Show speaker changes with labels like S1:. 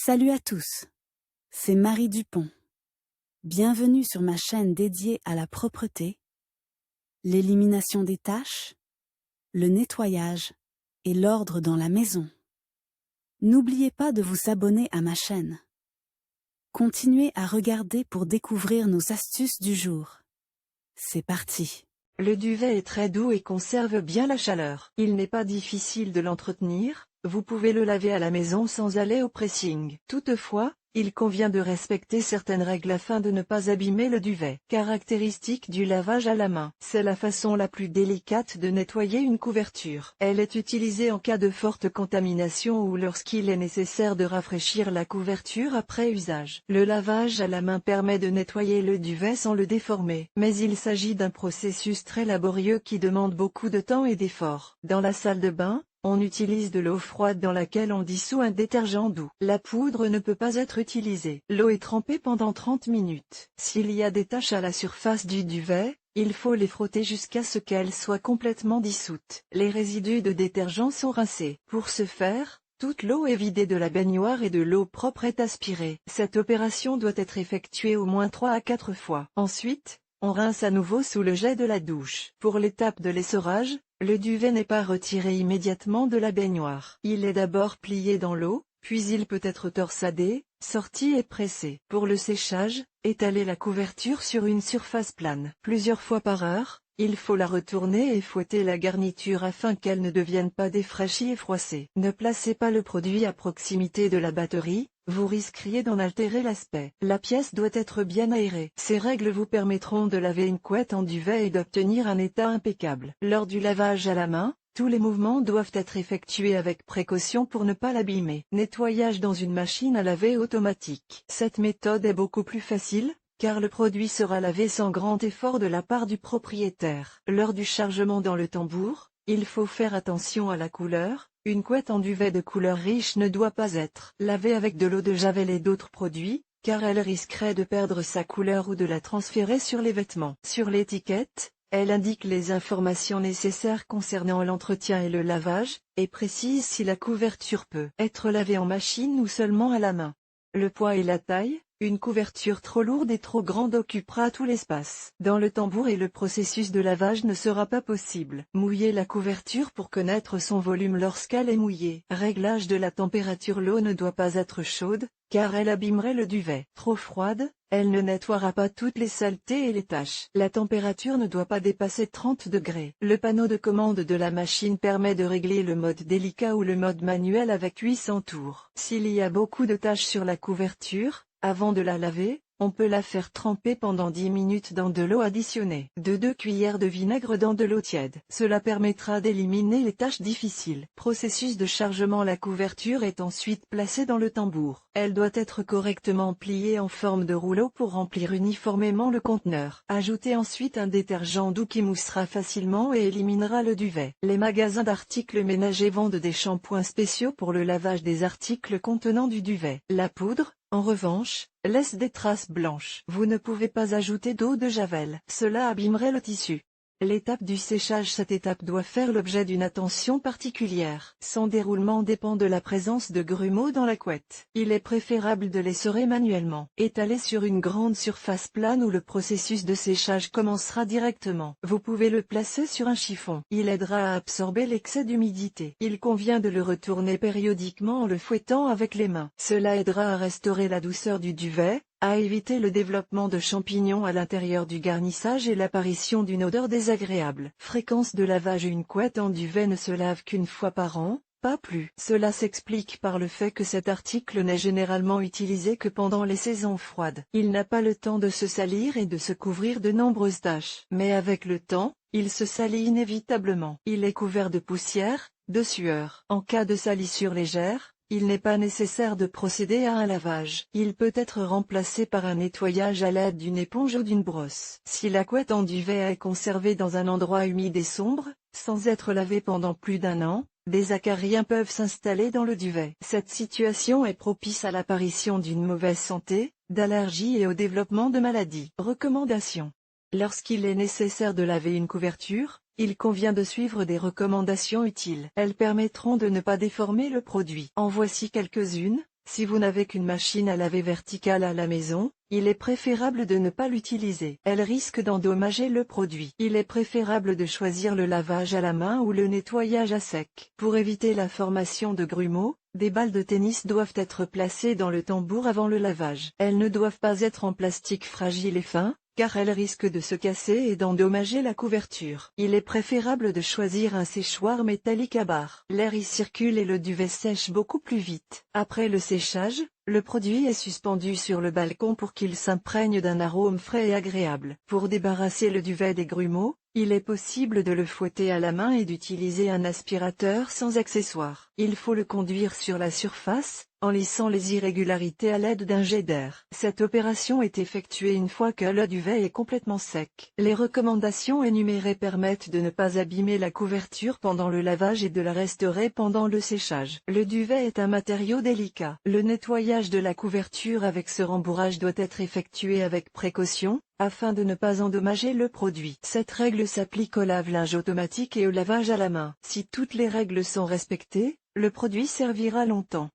S1: Salut à tous, c'est Marie Dupont. Bienvenue sur ma chaîne dédiée à la propreté, l'élimination des taches, le nettoyage et l'ordre dans la maison. N'oubliez pas de vous abonner à ma chaîne. Continuez à regarder pour découvrir nos astuces du jour. C'est parti.
S2: Le duvet est très doux et conserve bien la chaleur. Il n'est pas difficile de l'entretenir, vous pouvez le laver à la maison sans aller au pressing. Toutefois, il convient de respecter certaines règles afin de ne pas abîmer le duvet. Caractéristique du lavage à la main. C'est la façon la plus délicate de nettoyer une couverture. Elle est utilisée en cas de forte contamination ou lorsqu'il est nécessaire de rafraîchir la couverture après usage. Le lavage à la main permet de nettoyer le duvet sans le déformer. Mais il s'agit d'un processus très laborieux qui demande beaucoup de temps et d'efforts. Dans la salle de bain, on utilise de l'eau froide dans laquelle on dissout un détergent doux. La poudre ne peut pas être utilisée. L'eau est trempée pendant 30 minutes. S'il y a des taches à la surface du duvet, il faut les frotter jusqu'à ce qu'elles soient complètement dissoutes. Les résidus de détergent sont rincés. Pour ce faire, toute l'eau est vidée de la baignoire et de l'eau propre est aspirée. Cette opération doit être effectuée au moins 3 à 4 fois. Ensuite, on rince à nouveau sous le jet de la douche. Pour l'étape de l'essorage, le duvet n'est pas retiré immédiatement de la baignoire. Il est d'abord plié dans l'eau, puis il peut être torsadé, sorti et pressé. Pour le séchage, étalez la couverture sur une surface plane. Plusieurs fois par heure, il faut la retourner et fouetter la garniture afin qu'elle ne devienne pas défraîchie et froissée. Ne placez pas le produit à proximité de la batterie, vous risqueriez d'en altérer l'aspect. La pièce doit être bien aérée. Ces règles vous permettront de laver une couette en duvet et d'obtenir un état impeccable. Lors du lavage à la main, tous les mouvements doivent être effectués avec précaution pour ne pas l'abîmer. Nettoyage dans une machine à laver automatique. Cette méthode est beaucoup plus facile, car le produit sera lavé sans grand effort de la part du propriétaire. Lors du chargement dans le tambour, il faut faire attention à la couleur. Une couette en duvet de couleur riche ne doit pas être lavée avec de l'eau de javel et d'autres produits, car elle risquerait de perdre sa couleur ou de la transférer sur les vêtements. Sur l'étiquette, elle indique les informations nécessaires concernant l'entretien et le lavage, et précise si la couverture peut être lavée en machine ou seulement à la main. Le poids et la taille. Une couverture trop lourde et trop grande occupera tout l'espace. Dans le tambour et le processus de lavage ne sera pas possible. Mouillez la couverture pour connaître son volume lorsqu'elle est mouillée. Réglage de la température. L'eau ne doit pas être chaude, car elle abîmerait le duvet. Trop froide, elle ne nettoiera pas toutes les saletés et les taches. La température ne doit pas dépasser 30 degrés. Le panneau de commande de la machine permet de régler le mode délicat ou le mode manuel avec 800 tours. S'il y a beaucoup de taches sur la couverture, avant de la laver, on peut la faire tremper pendant 10 minutes dans de l'eau additionnée de 2 cuillères de vinaigre dans de l'eau tiède. Cela permettra d'éliminer les tâches difficiles. Processus de chargement. La couverture est ensuite placée dans le tambour. Elle doit être correctement pliée en forme de rouleau pour remplir uniformément le conteneur. Ajoutez ensuite un détergent doux qui moussera facilement et éliminera le duvet. Les magasins d'articles ménagers vendent des shampoings spéciaux pour le lavage des articles contenant du duvet. La poudre, en revanche, laisse des traces blanches. Vous ne pouvez pas ajouter d'eau de javel. Cela abîmerait le tissu. L'étape du séchage. Cette étape doit faire l'objet d'une attention particulière. Son déroulement dépend de la présence de grumeaux dans la couette. Il est préférable de l'essorer manuellement. Étalé sur une grande surface plane où le processus de séchage commencera directement. Vous pouvez le placer sur un chiffon. Il aidera à absorber l'excès d'humidité. Il convient de le retourner périodiquement en le fouettant avec les mains. Cela aidera à restaurer la douceur du duvet, à éviter le développement de champignons à l'intérieur du garnissage et l'apparition d'une odeur désagréable. Fréquence de lavage. Une couette en duvet ne se lave qu'une fois par an, pas plus. Cela s'explique par le fait que cet article n'est généralement utilisé que pendant les saisons froides. Il n'a pas le temps de se salir et de se couvrir de nombreuses taches. Mais avec le temps, il se salit inévitablement. Il est couvert de poussière, de sueur. En cas de salissure légère, il n'est pas nécessaire de procéder à un lavage. Il peut être remplacé par un nettoyage à l'aide d'une éponge ou d'une brosse. Si la couette en duvet est conservée dans un endroit humide et sombre, sans être lavée pendant plus d'un an, des acariens peuvent s'installer dans le duvet. Cette situation est propice à l'apparition d'une mauvaise santé, d'allergies et au développement de maladies. Recommandations. Lorsqu'il est nécessaire de laver une couverture, il convient de suivre des recommandations utiles. Elles permettront de ne pas déformer le produit. En voici quelques-unes. Si vous n'avez qu'une machine à laver verticale à la maison, il est préférable de ne pas l'utiliser. Elle risque d'endommager le produit. Il est préférable de choisir le lavage à la main ou le nettoyage à sec. Pour éviter la formation de grumeaux, des balles de tennis doivent être placées dans le tambour avant le lavage. Elles ne doivent pas être en plastique fragile et fin, car elles risquent de se casser et d'endommager la couverture. Il est préférable de choisir un séchoir métallique à barre. L'air y circule et le duvet sèche beaucoup plus vite. Après le séchage, le produit est suspendu sur le balcon pour qu'il s'imprègne d'un arôme frais et agréable. Pour débarrasser le duvet des grumeaux, il est possible de le fouetter à la main et d'utiliser un aspirateur sans accessoire. Il faut le conduire sur la surface, en lissant les irrégularités à l'aide d'un jet d'air. Cette opération est effectuée une fois que le duvet est complètement sec. Les recommandations énumérées permettent de ne pas abîmer la couverture pendant le lavage et de la restaurer pendant le séchage. Le duvet est un matériau délicat. Le nettoyage de la couverture avec ce rembourrage doit être effectué avec précaution, afin de ne pas endommager le produit. Cette règle s'applique au lave-linge automatique et au lavage à la main. Si toutes les règles sont respectées, le produit servira longtemps.